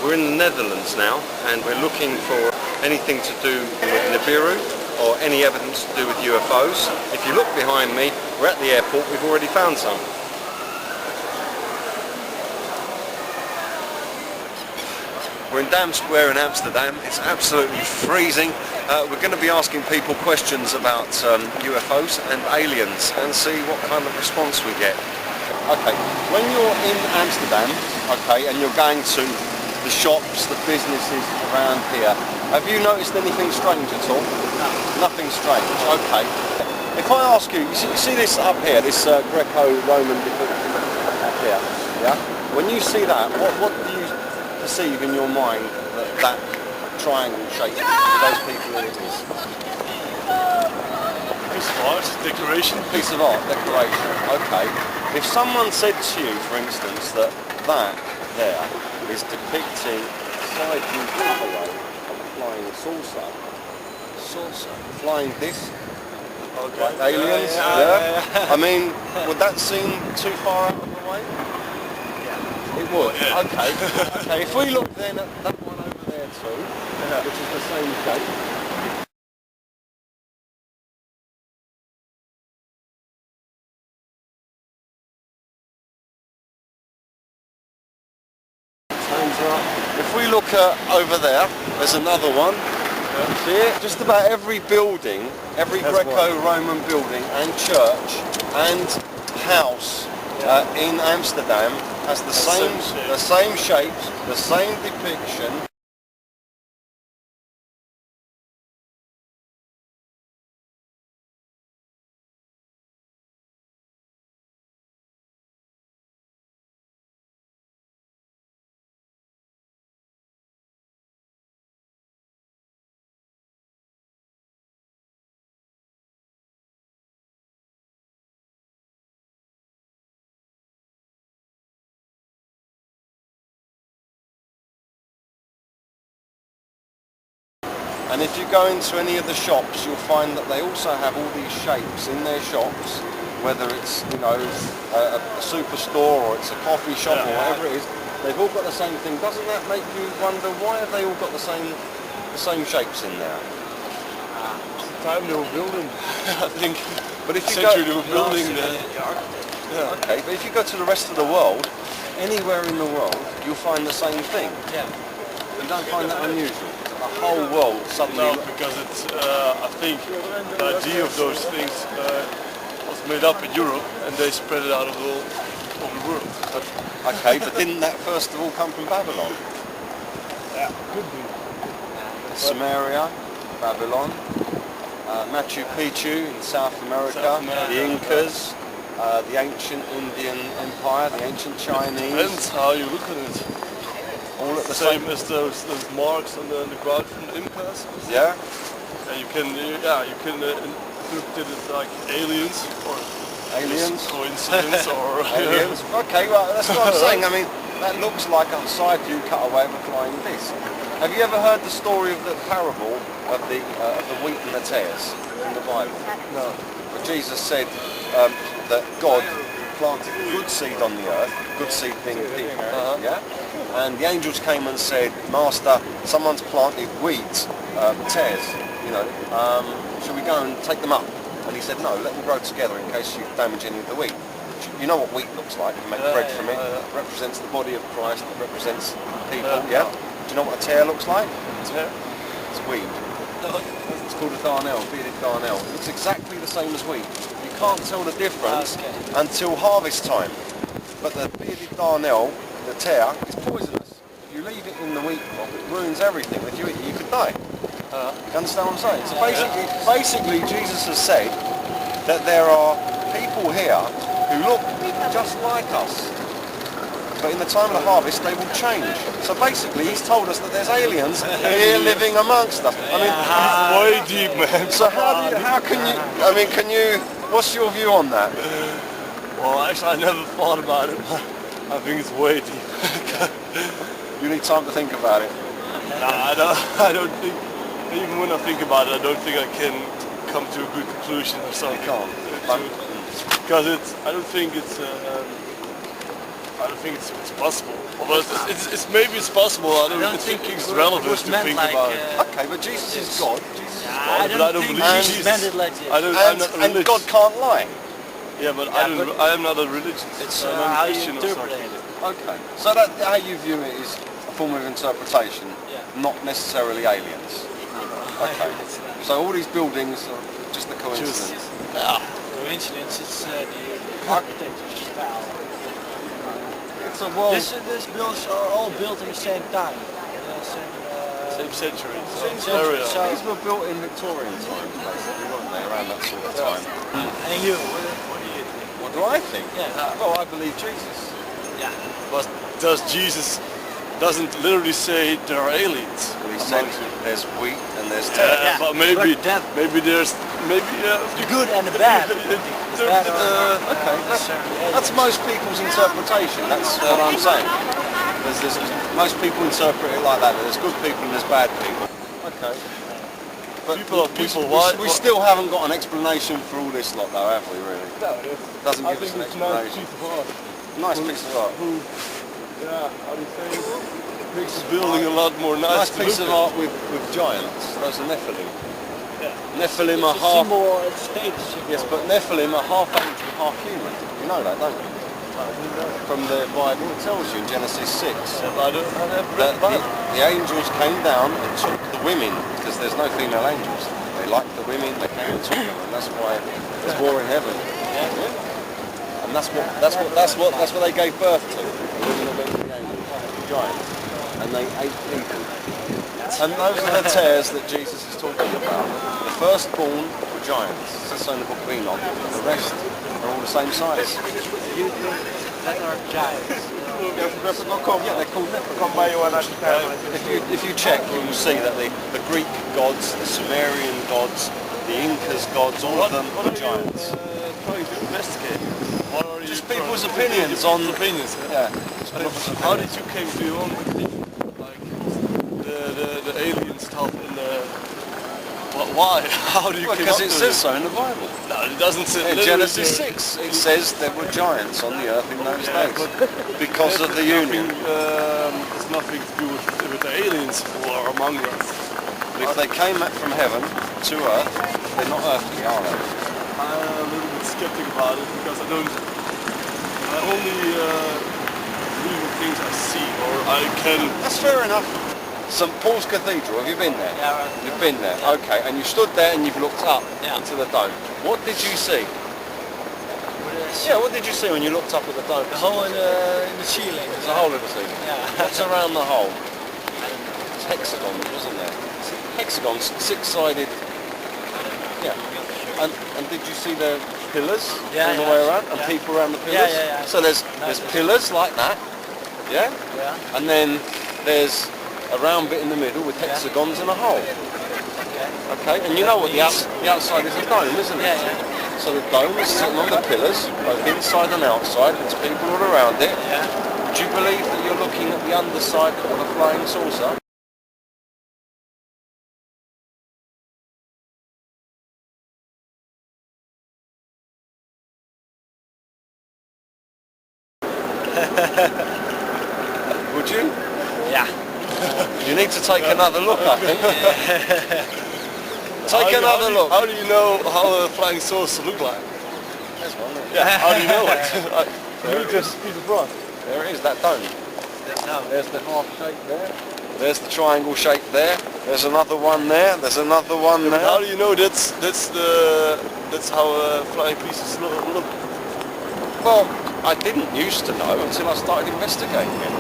We're in the Netherlands now, and we're looking for anything to do with Nibiru or any evidence to do with UFOs. If you look behind me, we're at the airport. We've already found some. We're in Dam Square in Amsterdam. It's absolutely freezing. We're going to be asking people questions about UFOs and aliens and see what kind of response we get. Okay, when you're in Amsterdam, okay, and you're going to the shops, the businesses around here, have you noticed anything strange at all? No. Nothing strange, okay. If I ask you, you see this up here, this Greco-Roman depiction up here, yeah? When you see that, what do you perceive in your mind that triangle shape for those people who it is? Piece of art, decoration. Piece of art, decoration, okay. If someone said to you, for instance, that there is depicting a side-view giveaway of a flying saucer, flying disc, Okay. like aliens, yeah. I mean, would that seem too far out of the way? Yeah. It would, yeah. okay. Okay, if we look then at that one over there too, which is the same shape. If we look over there, there's another one. See it? Just about every building, every Greco-Roman building and church and house in Amsterdam has the same shapes, the same depiction. And if you go into any of the shops, you'll find that they also have all these shapes in their shops, whether it's, you know, a superstore or it's a coffee shop or whatever it is. They've all got the same thing. Doesn't that make you wonder why have they all got the same shapes in there? Time they were building, I think. But if you they were building Okay, but if you go to the rest of the world, anywhere in the world, you'll find the same thing. Yeah. You don't find that unusual? The whole world suddenly... No, because it's, I think the idea of those things was made up in Europe and they spread it out of the world. Okay, but didn't that first of all come from Babylon? Yeah, could be. Samaria, Babylon, Machu Picchu in South America, the Incas, the ancient Indian Empire, the ancient Chinese. Depends how you look at it. All at the same as those marks on the ground from the Incas. Yeah. And you can interpret it like aliens or coincidence or aliens. Okay, well that's what I'm saying. I mean, that looks like a side view cutaway of a flying disc. Have you ever heard the story of the parable of the wheat and the tares in the Bible? No. Where Jesus said that God planted good seed on the earth, good seed being people, yeah? And the angels came and said, Master, someone's planted weeds, tares, you know, should we go and take them up? And he said, no, let them grow together in case you damage any of the wheat. You know what wheat looks like, you make bread from it, it represents the body of Christ, it represents people, yeah? Do you know what a tare looks like? It's weed. It's called a darnel, bearded darnel. It looks exactly the same as wheat. You can't tell the difference until harvest time. But the bearded darnel, the tare, is poisonous. If you leave it in the wheat crop, it ruins everything. If you eat it, you could die. You understand what I'm saying? So basically Jesus has said that there are people here who look just like us. But in the time of the harvest, they will change. So basically, he's told us that there's aliens here living amongst us. I mean, way deep, man. So how can you, I mean, what's your view on that? Well, actually, I never thought about it, but I think it's way deep. You need time to think about it. Nah, I don't think, even when I think about it, I don't think I can come to a good conclusion or something. You can't. Because I don't think it's I don't think it's possible. But maybe it's possible. I don't think it's relevant to think about it. Okay, but Jesus is God. Jesus is God. I don't believe think Jesus. Jesus meant it like this. I'm not And religious. God can't lie. Yeah, but Yeah, I am not a religious. It's I'm not a how you Christian or interpret something. it. Okay. So that how you view it is a form of interpretation, Yeah. not necessarily aliens. Okay. So all these buildings are just a coincidence. Coincidence, it's the architecture style. It's a world. These buildings are all built in the same time. Same century. Same Same area. century, so- These were built in Victorian times, basically, weren't they? Around that sort of time. And you, what do you think? What do I think? Yeah. Well, I believe Jesus. Yeah. But does Jesus doesn't literally say there are aliens? Well, he said there's wheat and there's tares. Yeah, But maybe but that- there's The good and the bad. The bad are Okay, necessarily that's most people's interpretation. That's what I'm saying. There's most people interpret it like that. There's good people and there's bad people. Okay. But People are people. Why? we still haven't got an explanation for all this lot, though, have we? Really? Doesn't I give us think an it's a nice explanation. piece of art. Nice piece of art. Yeah, how do you say it? Makes this building a lot more Nice nice to piece of look art with giants. Those are Nephilim. Yeah. Nephilim are It's a half. symbol, it's a status symbol. Yes, but Nephilim are half angel, half human. You know that, don't you? From the Bible, it tells you in Genesis 6 at. I never read that about it. the angels came down and took the women because there's no female angels. They liked the women, they came and took them, and that's why there's war in heaven. Yeah. And that's what they gave birth to. The women that went to the angels, the giants, and they ate people. And those are the tares that Jesus is talking about. The firstborn were giants. That's so in the book of Enoch. The rest are all the same size. You think that are giants. Yeah, they're called If you check, you will see that the Greek gods, the Sumerian gods, the Incas gods, all of them are giants. Trying to investigate. What are Just you people's trying- opinions on... opinions. Yeah. How did you came to your own opinion? Like the alien stuff in the. Why? How do you came Because up it to says so in the Bible. No, it doesn't say. In literally Genesis say- 6, it says there were giants on the earth in those Yeah, days but because of the union. It's nothing to do with the aliens who are among us. If they came from heaven to earth, they're not earthly, are they? I'm a little bit skeptic about it because I only believe in things I see or I can. That's fair enough. St Paul's Cathedral, have you been there? Yeah, right. You've been there, okay, and you stood there and you've looked up Yeah. into the dome. What did you see? Yeah, what did you see when you looked up at the dome? The hole in the ceiling. There's a hole in the ceiling. Yeah. What's around the hole? It's hexagons, wasn't there? Hexagons, six-sided. Yeah. And did you see the pillars Yeah, all the yeah. way around and Yeah. people around the Yeah, pillars? yeah, yeah. So there's pillars like that, yeah? Yeah. And then there's a round bit in the middle with hexagons and a hole. Okay. Okay, and you know what the outside is a dome, isn't it? Yeah, yeah. So the dome is sitting on the pillars, both inside and outside, there's people all around it. Yeah. Do you believe that you're looking at the underside of a flying saucer? Would you? Yeah. You need to take another look, I think. Take another look. How do you know how a flying saucer look like? There's one there. Yeah. How do you know it? There it is. Piece of rock. There it is, that dome. No. There's the half shape there. There's the triangle shape there. There's another one there. There's another one But how there. do you know that's how flying pieces look? Well, I didn't used to know until I started investigating it.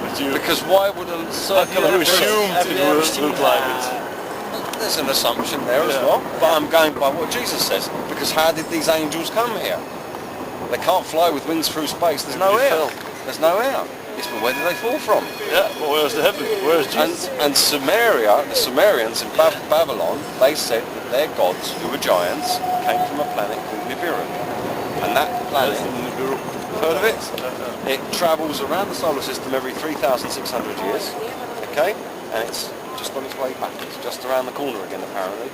But you Because why would a circular you pillar... assumed Have it you ever would seen look like it. There's an assumption there as Yeah. well. But I'm going by what Jesus says. Because how did these angels come here? They can't fly with wings through space. There's no They air. fell. There's no air. Yes, but where did they fall from? Yeah, but where's the heaven? Where's Jesus? And Samaria, the Sumerians in Babylon, they said that their gods, who were giants, came from a planet called Nibiru. And that planet, heard of it? It travels around the solar system every 3,600 years, okay? And it's just on its way back. It's just around the corner again, apparently.